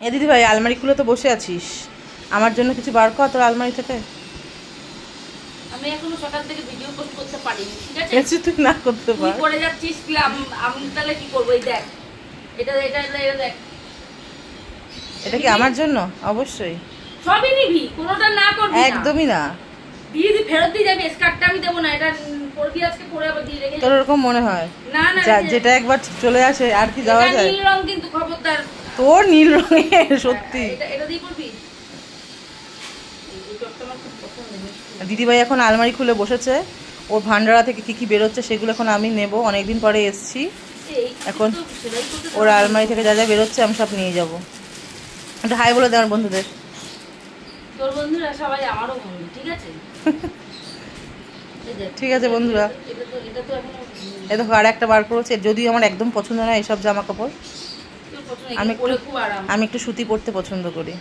এ দিদি ভাই, আলমারি খুলে তো বসে আছিস, আমার জন্য কিছু বার কর তোর আলমারি থেকে। আমি এখনো সকাল থেকে ভিডিও পোস্ট করতে পারিনি, ঠিক আছে? তুই না করতে পার, তুই করে যাচ্ছিস, আমি তাহলে কি করবো? এই দেখ, এটা এটা এটা দেখ, এটা কি আমার জন্য? অবশ্যই সবই নিবি, কোনোটা না করবি না, একদমই না। দিয়ে দি ফেরত দিয়ে যাবি, স্কার্টটা আমি দেবো না, এটা পরবি আজকে, পরে আবার দিয়ে রেখে। তোর ওরকম মনে হয়? না না, যেটা একবার চলে আসে আর কি যাওয়া যায়? নীল রং কিন্তু, খবরদার। তোর নীল রঙের সত্যি। এটা দিয়ে পরবি। দিদিভাই এখন আলমারি খুলে বসেছে, ওর ভান্ডারা থেকে কি কি বেরোচ্ছে সেগুলো এখন আমি নেব। অনেকদিন পরে এসছি, এখন ওর আলমারি থেকে যা যা বেরোচ্ছে আমি সব নিয়ে যাবো। একটা হাই বলে দে আমার বন্ধুদের। তোর বন্ধুরা সবাই আমারও বন্ধু, ঠিক আছে? ঠিক আছে বন্ধুরা, এ দেখো আর একটা বার করেছে, যদিও আমার একদম পছন্দ নয় এসব জামা কাপড়। আমি একটু সুতি পরতে পছন্দ করি।